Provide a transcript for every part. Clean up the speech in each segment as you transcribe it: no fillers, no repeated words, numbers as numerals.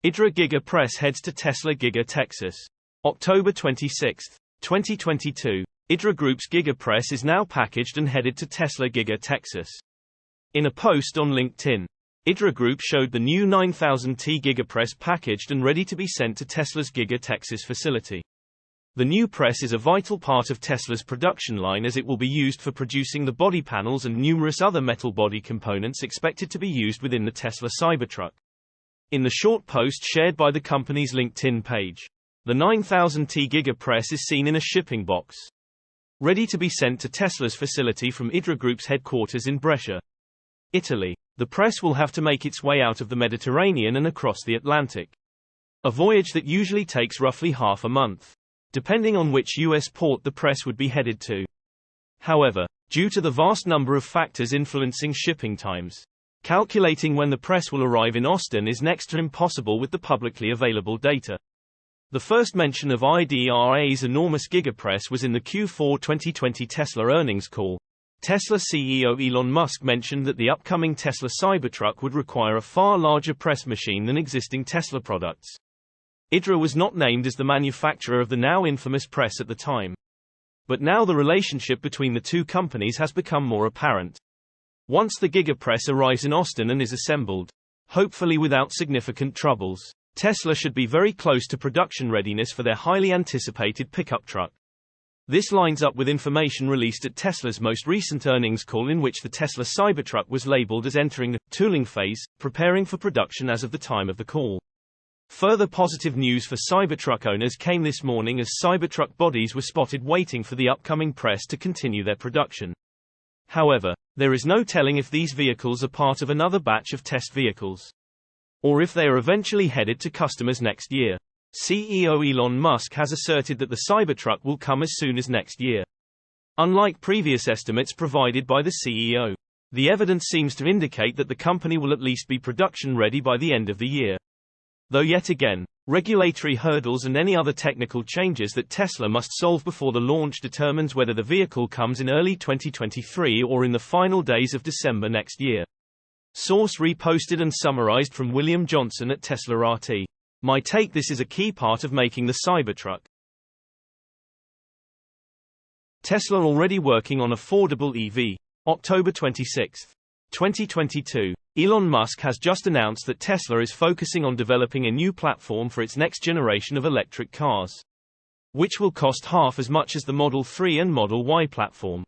Idra Giga press heads to Tesla Giga Texas. October 26, 2022. Idra Group's Giga press is now packaged and headed to Tesla Giga Texas. In a post on LinkedIn, Idra Group showed the new 9000T Giga press packaged and ready to be sent to Tesla's Giga Texas facility. The new press is a vital part of Tesla's production line as it will be used for producing the body panels and numerous other metal body components expected to be used within the Tesla Cybertruck. In the short post shared by the company's LinkedIn page, the 9000T Giga press is seen in a shipping box, ready to be sent to Tesla's facility from Idra Group's headquarters in Brescia, Italy. The press will have to make its way out of the Mediterranean and across the Atlantic, a voyage that usually takes roughly half a month, depending on which U.S. port the press would be headed to. However, due to the vast number of factors influencing shipping times, calculating when the press will arrive in Austin is next to impossible with the publicly available data. The first mention of IDRA's enormous gigapress was in the Q4 2020 Tesla earnings call. Tesla CEO Elon Musk mentioned that the upcoming Tesla Cybertruck would require a far larger press machine than existing Tesla products. Idra was not named as the manufacturer of the now infamous press at the time. But now the relationship between the two companies has become more apparent. Once the Giga press arrives in Austin and is assembled, hopefully without significant troubles, Tesla should be very close to production readiness for their highly anticipated pickup truck. This lines up with information released at Tesla's most recent earnings call in which the Tesla Cybertruck was labeled as entering the tooling phase, preparing for production as of the time of the call. Further positive news for Cybertruck owners came this morning as Cybertruck bodies were spotted waiting for the upcoming press to continue their production. However, there is no telling if these vehicles are part of another batch of test vehicles, or if they are eventually headed to customers next year. CEO Elon Musk has asserted that the Cybertruck will come as soon as next year. Unlike previous estimates provided by the CEO, the evidence seems to indicate that the company will at least be production ready by the end of the year. Though yet again, regulatory hurdles and any other technical changes that Tesla must solve before the launch determines whether the vehicle comes in early 2023 or in the final days of December next year. Source reposted and summarized from William Johnson at Tesla RT. My take: this is a key part of making the Cybertruck. Tesla already working on affordable EV. October 26, 2022. Elon Musk has just announced that Tesla is focusing on developing a new platform for its next generation of electric cars, which will cost half as much as the Model 3 and Model Y platform.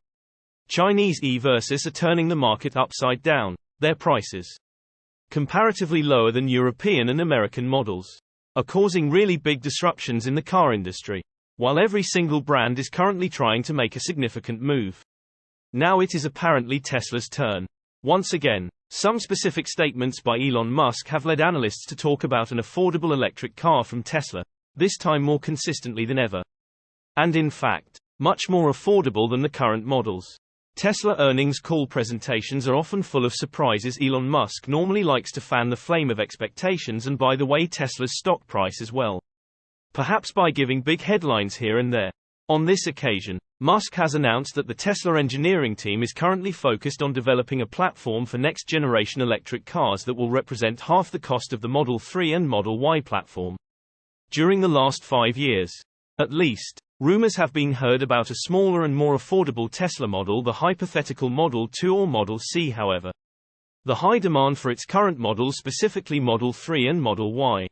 Chinese e-versus are turning the market upside down. Their prices, comparatively lower than European and American models, are causing really big disruptions in the car industry. While every single brand is currently trying to make a significant move, now it is apparently Tesla's turn. Once again, some specific statements by Elon Musk have led analysts to talk about an affordable electric car from Tesla, this time more consistently than ever. And in fact, much more affordable than the current models. Tesla earnings call presentations are often full of surprises. Elon Musk normally likes to fan the flame of expectations and, by the way, Tesla's stock price as well, perhaps by giving big headlines here and there. On this occasion, Musk has announced that the Tesla engineering team is currently focused on developing a platform for next-generation electric cars that will represent half the cost of the Model 3 and Model Y platform. During the last 5 years, at least, rumors have been heard about a smaller and more affordable Tesla model, the hypothetical Model 2 or Model C. However, the high demand for its current models, specifically Model 3 and Model Y,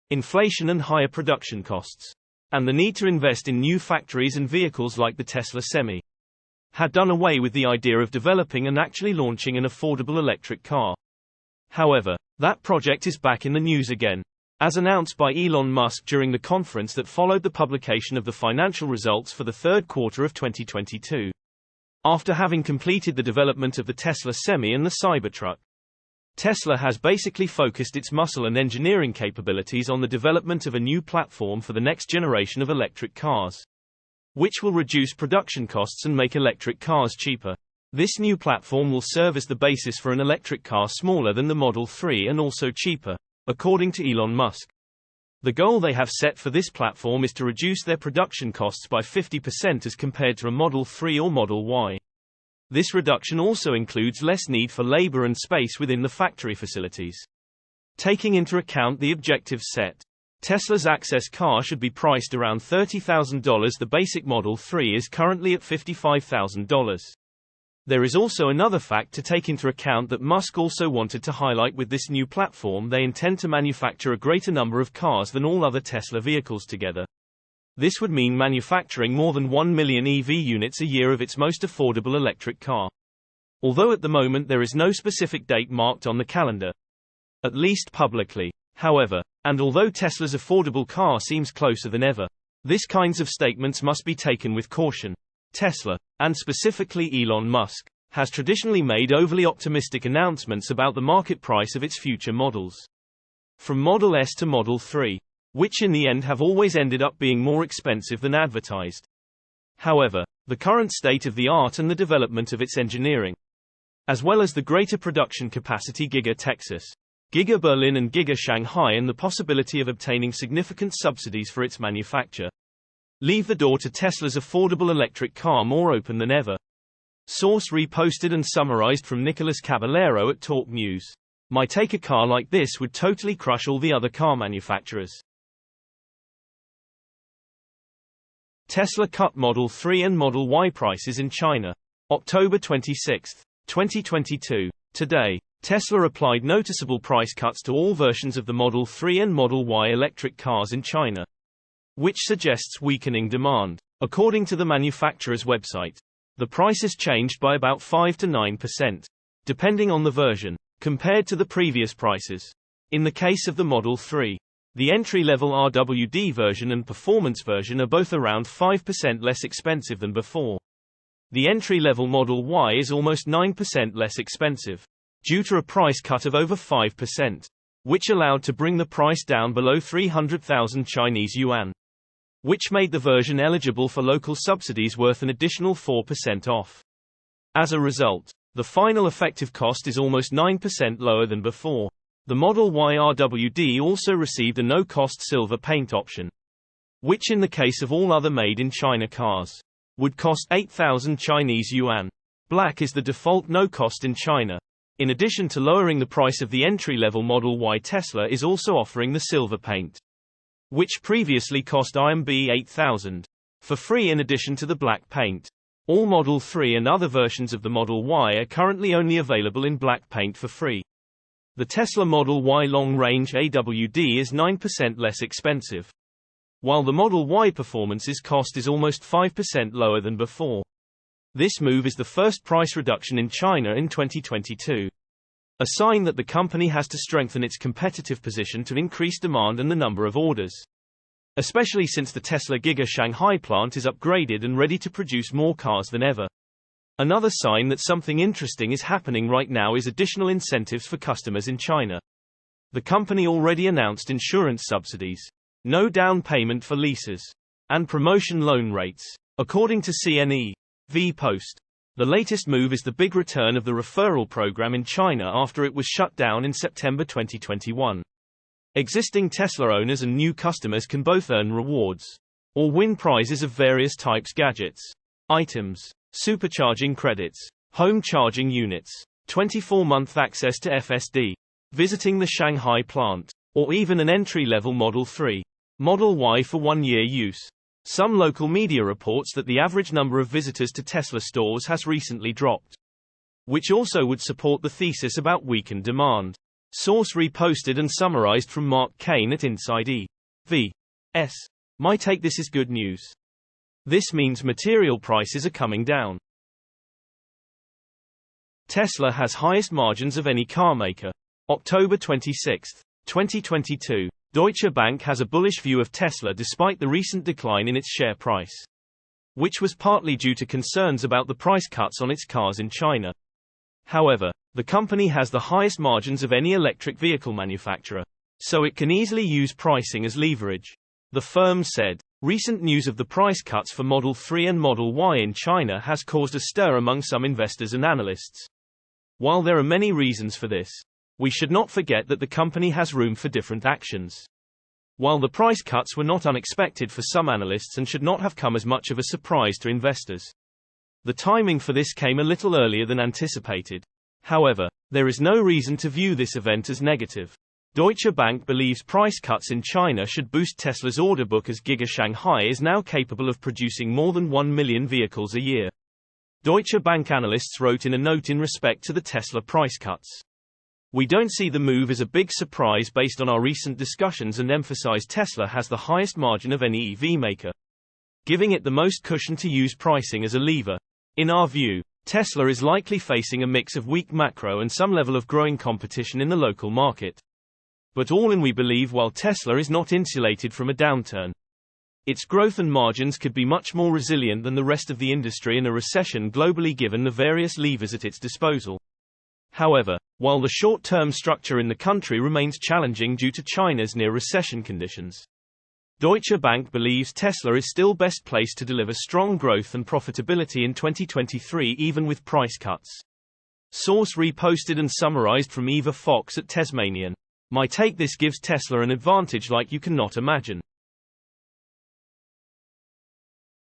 inflation and higher production costs, and the need to invest in new factories and vehicles like the Tesla Semi, had done away with the idea of developing and actually launching an affordable electric car. However, that project is back in the news again, as announced by Elon Musk during the conference that followed the publication of the financial results for the third quarter of 2022. After having completed the development of the Tesla Semi and the Cybertruck, Tesla has basically focused its muscle and engineering capabilities on the development of a new platform for the next generation of electric cars, which will reduce production costs and make electric cars cheaper. This new platform will serve as the basis for an electric car smaller than the Model 3 and also cheaper, according to Elon Musk. The goal they have set for this platform is to reduce their production costs by 50% as compared to a Model 3 or Model Y. This reduction also includes less need for labor and space within the factory facilities. Taking into account the objectives set, Tesla's access car should be priced around $30,000. The basic Model 3 is currently at $55,000. There is also another fact to take into account that Musk also wanted to highlight. With this new platform, they intend to manufacture a greater number of cars than all other Tesla vehicles together. This would mean manufacturing more than 1 million EV units a year of its most affordable electric car. Although at the moment there is no specific date marked on the calendar, at least publicly. However, and although Tesla's affordable car seems closer than ever, these kinds of statements must be taken with caution. Tesla, and specifically Elon Musk, has traditionally made overly optimistic announcements about the market price of its future models. From Model S to Model 3, which in the end have always ended up being more expensive than advertised. However, the current state of the art and the development of its engineering, as well as the greater production capacity Giga Texas, Giga Berlin and Giga Shanghai, and the possibility of obtaining significant subsidies for its manufacture, leave the door to Tesla's affordable electric car more open than ever. Source reposted and summarized from Nicholas Caballero at Talk News. My take: a car like this would totally crush all the other car manufacturers. Tesla cut Model 3 and Model Y prices in China. October 26, 2022. Today, Tesla applied noticeable price cuts to all versions of the Model 3 and Model Y electric cars in China, which suggests weakening demand. According to the manufacturer's website, the prices changed by about 5 to 9%, depending on the version, compared to the previous prices. In the case of the Model 3, the entry-level RWD version and performance version are both around 5% less expensive than before. The entry-level Model Y is almost 9% less expensive, due to a price cut of over 5%, which allowed to bring the price down below 300,000 Chinese yuan, which made the version eligible for local subsidies worth an additional 4% off. As a result, the final effective cost is almost 9% lower than before. The Model Y RWD also received a no-cost silver paint option, which in the case of all other made-in-China cars, would cost 8,000 Chinese yuan. Black is the default no-cost in China. In addition to lowering the price of the entry-level Model Y, Tesla is also offering the silver paint, which previously cost RMB 8,000, for free in addition to the black paint. All Model 3 and other versions of the Model Y are currently only available in black paint for free. The Tesla Model Y long-range AWD is 9% less expensive, while the Model Y Performance's cost is almost 5% lower than before. This move is the first price reduction in China in 2022. A sign that the company has to strengthen its competitive position to increase demand and the number of orders, especially since the Tesla Giga Shanghai plant is upgraded and ready to produce more cars than ever. Another sign that something interesting is happening right now is additional incentives for customers in China. The company already announced insurance subsidies, no down payment for leases, and promotion loan rates, according to CNE. Post. The latest move is the big return of the referral program in China after it was shut down in September 2021. Existing Tesla owners and new customers can both earn rewards or win prizes of various types: gadgets, items, supercharging credits, home charging units, 24-month access to FSD, visiting the Shanghai plant, or even an entry-level Model 3, Model Y for 1-year use. Some local media reports that the average number of visitors to Tesla stores has recently dropped, which also would support the thesis about weakened demand. Source reposted and summarized from Mark Kane at Inside EV. My take: this is good news. This means material prices are coming down. Tesla has highest margins of any car maker. October 26, 2022. Deutsche Bank has a bullish view of Tesla despite the recent decline in its share price, which was partly due to concerns about the price cuts on its cars in China. However, the company has the highest margins of any electric vehicle manufacturer, so it can easily use pricing as leverage. The firm said, recent news of the price cuts for Model 3 and Model Y in China has caused a stir among some investors and analysts. While there are many reasons for this, we should not forget that the company has room for different actions. While the price cuts were not unexpected for some analysts and should not have come as much of a surprise to investors, the timing for this came a little earlier than anticipated. However, there is no reason to view this event as negative. Deutsche Bank believes price cuts in China should boost Tesla's order book as Giga Shanghai is now capable of producing more than 1 million vehicles a year. Deutsche Bank analysts wrote in a note in respect to the Tesla price cuts. We don't see the move as a big surprise based on our recent discussions and emphasize Tesla has the highest margin of any EV maker, giving it the most cushion to use pricing as a lever. In our view, Tesla is likely facing a mix of weak macro and some level of growing competition in the local market. But all in, we believe while Tesla is not insulated from a downturn, its growth and margins could be much more resilient than the rest of the industry in a recession globally given the various levers at its disposal. However, while the short-term structure in the country remains challenging due to China's near-recession conditions, Deutsche Bank believes Tesla is still best placed to deliver strong growth and profitability in 2023 even with price cuts. Source reposted and summarized from Eva Fox at Tasmanian. My take: this gives Tesla an advantage like you cannot imagine.